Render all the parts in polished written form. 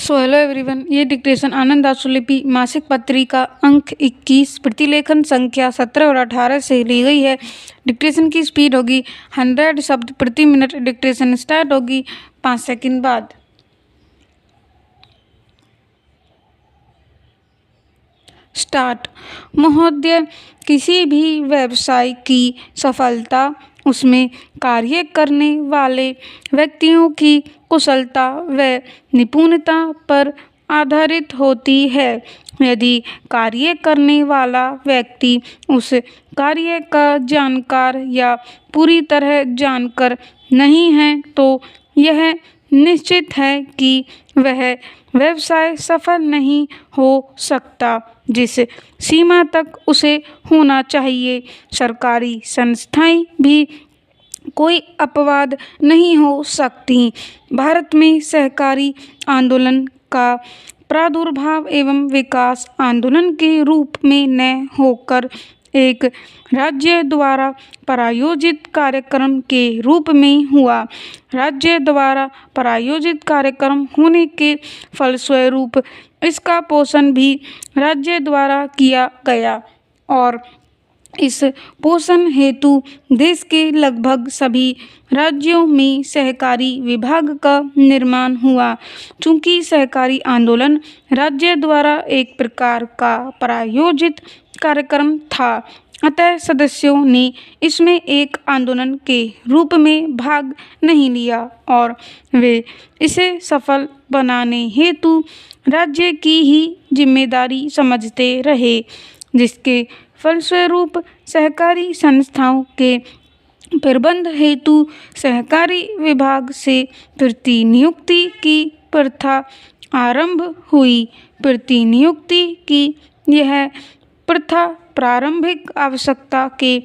So hello everyone, ये dictation आनंद आशुलिपि मासिक पत्रिका अंक 21 प्रतिलेखन संख्या 17 और 18 से ली गई है। डिक्टेशन की स्पीड होगी 100 शब्द प्रति मिनट। डिक्टेशन स्टार्ट होगी 5 सेकंड बाद। स्टार्ट। महोदय, किसी भी व्यवसाय की सफलता उसमें कार्य करने वाले व्यक्तियों की कुशलता व निपुणता पर आधारित होती है। यदि कार्य करने वाला व्यक्ति उस कार्य का जानकार या पूरी तरह जानकर नहीं है तो यह निश्चित है कि वह व्यवसाय सफल नहीं हो सकता जिस सीमा तक उसे होना चाहिए। सरकारी संस्थाएं भी कोई अपवाद नहीं हो सकती। भारत में सहकारी आंदोलन का प्रादुर्भाव एवं विकास आंदोलन के रूप में न होकर एक राज्य द्वारा प्रायोजित कार्यक्रम के रूप में हुआ। राज्य द्वारा प्रायोजित कार्यक्रम होने के फलस्वरूप इसका पोषण भी राज्य द्वारा किया गया और इस पोषण हेतु देश के लगभग सभी राज्यों में सहकारी विभाग का निर्माण हुआ। चूंकि सहकारी आंदोलन राज्य द्वारा एक प्रकार का प्रायोजित कार्यक्रम था, अतः सदस्यों ने इसमें एक आंदोलन के रूप में भाग नहीं लिया और वे इसे सफल बनाने हेतु राज्य की ही जिम्मेदारी समझते रहे, जिसके फलस्वरूप सहकारी संस्थाओं के प्रबंध हेतु सहकारी विभाग से प्रतिनियुक्ति की प्रथा आरंभ हुई। प्रतिनियुक्ति की यह प्रथा प्रारंभिक आवश्यकता के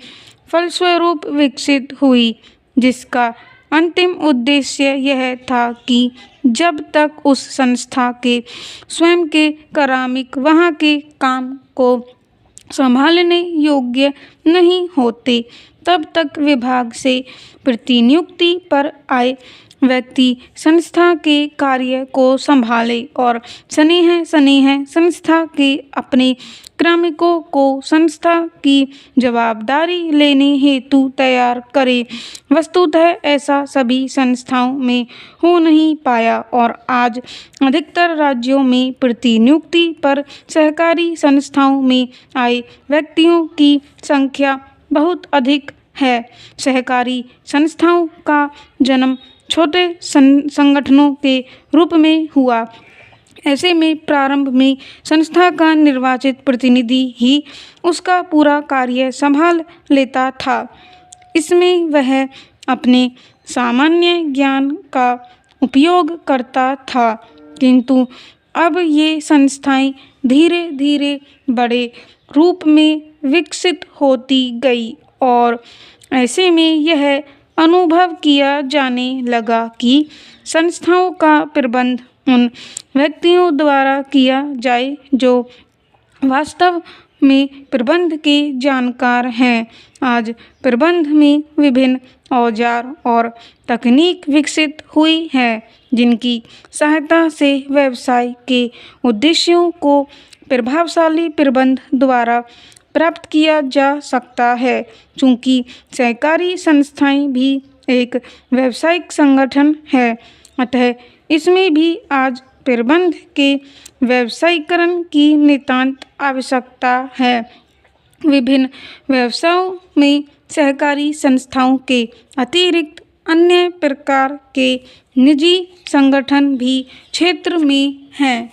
फलस्वरूप विकसित हुई, जिसका अंतिम उद्देश्य यह था कि जब तक उस संस्था के स्वयं के कार्मिक वहाँ के काम को संभालने योग्य नहीं होते, तब तक विभाग से प्रतिनियुक्ति पर आए व्यक्ति संस्था के कार्य को संभाले और स्नेह संस्था के अपने कार्मिकों को संस्था की जवाबदारी लेने हेतु तैयार करे। वस्तुतः ऐसा सभी संस्थाओं में हो नहीं पाया और आज अधिकतर राज्यों में प्रतिनियुक्ति पर सहकारी संस्थाओं में आए व्यक्तियों की संख्या बहुत अधिक है। सहकारी संस्थाओं का जन्म छोटे संगठनों के रूप में हुआ। ऐसे में प्रारंभ में संस्था का निर्वाचित प्रतिनिधि ही उसका पूरा कार्य संभाल लेता था। इसमें वह अपने सामान्य ज्ञान का उपयोग करता था, किंतु अब ये संस्थाएं धीरे धीरे बड़े रूप में विकसित होती गई और ऐसे में यह अनुभव किया जाने लगा कि संस्थाओं का प्रबंध उन व्यक्तियों द्वारा किया जाए जो वास्तव में प्रबंध के जानकार हैं। आज प्रबंध में विभिन्न औजार और तकनीक विकसित हुई है, जिनकी सहायता से व्यवसाय के उद्देश्यों को प्रभावशाली प्रबंध द्वारा प्राप्त किया जा सकता है। चूँकि सहकारी संस्थाएं भी एक व्यावसायिक संगठन है, अतः इसमें भी आज प्रबंध के व्यावसायीकरण की नितांत आवश्यकता है। विभिन्न व्यवसायों में सहकारी संस्थाओं के अतिरिक्त अन्य प्रकार के निजी संगठन भी क्षेत्र में हैं।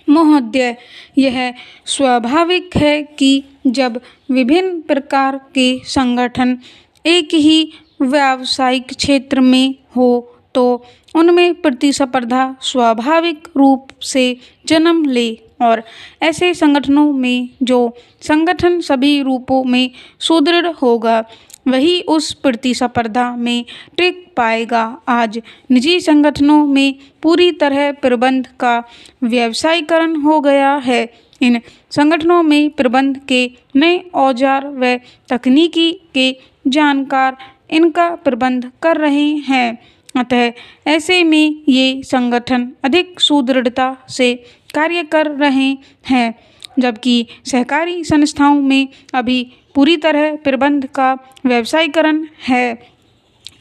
महोदय, यह स्वाभाविक है कि जब विभिन्न प्रकार के संगठन एक ही व्यावसायिक क्षेत्र में हो तो उनमें प्रतिस्पर्धा स्वाभाविक रूप से जन्म ले और ऐसे संगठनों में जो संगठन सभी रूपों में सुदृढ़ होगा वही उस प्रतिस्पर्धा में टिक पाएगा। आज निजी संगठनों में पूरी तरह प्रबंध का व्यवसायीकरण हो गया है। इन संगठनों में प्रबंध के नए औजार व तकनीकी के जानकार इनका प्रबंध कर रहे हैं। अतः ऐसे में ये संगठन अधिक सुदृढ़ता से कार्य कर रहे हैं, जबकि सहकारी संस्थाओं में अभी पूरी तरह प्रबंध का व्यवसायीकरण है।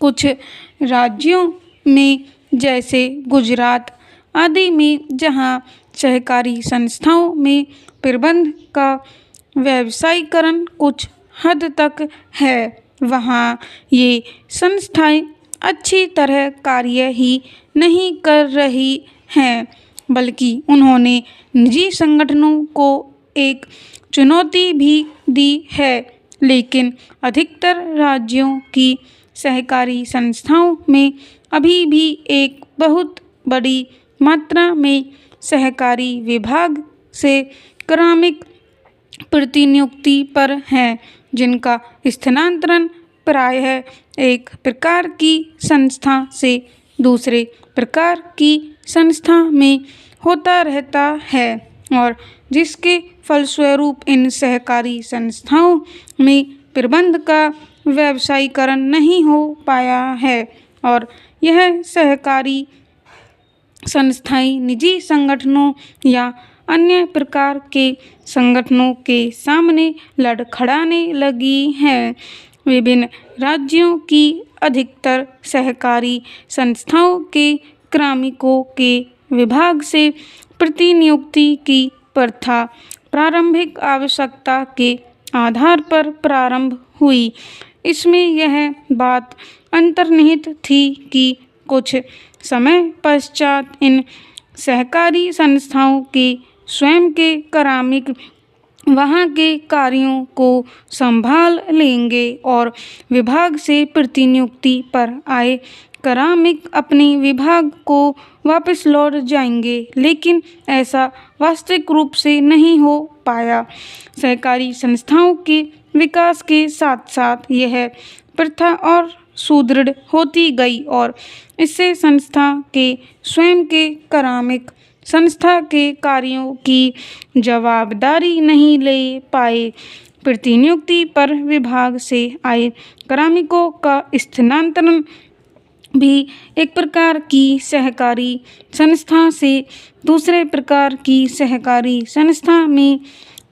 कुछ राज्यों में जैसे गुजरात आदि में जहां सहकारी संस्थाओं में प्रबंध का व्यवसायीकरण कुछ हद तक है, वहां ये संस्थाएं अच्छी तरह कार्य ही नहीं कर रही हैं, बल्कि उन्होंने निजी संगठनों को एक चुनौती भी दी है। लेकिन अधिकतर राज्यों की सहकारी संस्थाओं में अभी भी एक बहुत बड़ी मात्रा में सहकारी विभाग से क्रमिक प्रतिनियुक्ति पर हैं, जिनका स्थानांतरण प्रायः एक प्रकार की संस्था से दूसरे प्रकार की संस्था में होता रहता है, और जिसके फलस्वरूप इन सहकारी संस्थाओं में प्रबंध का व्यवसायीकरण नहीं हो पाया है, और यह सहकारी संस्थाएं निजी संगठनों या अन्य प्रकार के संगठनों के सामने लड़खड़ाने लगी हैं। विभिन्न राज्यों की अधिकतर सहकारी संस्थाओं के कार्मिकों के विभाग से प्रतिनियुक्ति की प्रथा प्रारंभिक आवश्यकता के आधार पर प्रारंभ हुई। इसमें यह बात अंतर्निहित थी कि कुछ समय पश्चात इन सहकारी संस्थाओं के स्वयं के कार्मिक वहाँ के कार्यों को संभाल लेंगे और विभाग से प्रतिनियुक्ति पर आए कार्मिक अपने विभाग को वापस लौट जाएंगे, लेकिन ऐसा वास्तविक रूप से नहीं हो पाया। सहकारी संस्थाओं के विकास के साथ साथ यह प्रथा और सुदृढ़ होती गई और इससे संस्था के स्वयं के कार्मिक संस्था के कार्यों की जवाबदारी नहीं ले पाए। प्रतिनियुक्ति पर विभाग से आए कार्मिकों का स्थानांतरण भी एक प्रकार की सहकारी संस्था से दूसरे प्रकार की सहकारी संस्था में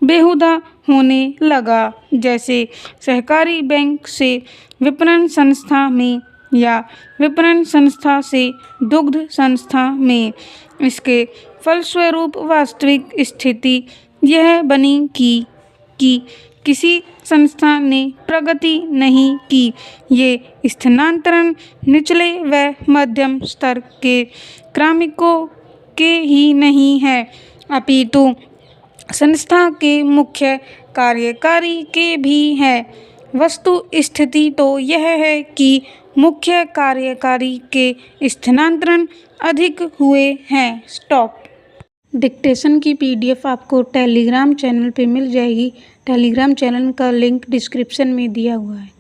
बेहुदा होने लगा, जैसे सहकारी बैंक से विपणन संस्था में या विपणन संस्था से दुग्ध संस्था में। इसके फलस्वरूप वास्तविक स्थिति यह बनी कि किसी संस्था ने प्रगति नहीं की। ये स्थानांतरण निचले व मध्यम स्तर के कार्मिकों के ही नहीं है, अपितु संस्था के मुख्य कार्यकारी के भी है। वस्तु स्थिति तो यह है कि मुख्य कार्यकारी के स्थानांतरण अधिक हुए हैं। स्टॉप। डिक्टेशन की PDF आपको टेलीग्राम चैनल पे मिल जाएगी। टेलीग्राम चैनल का लिंक डिस्क्रिप्शन में दिया हुआ है।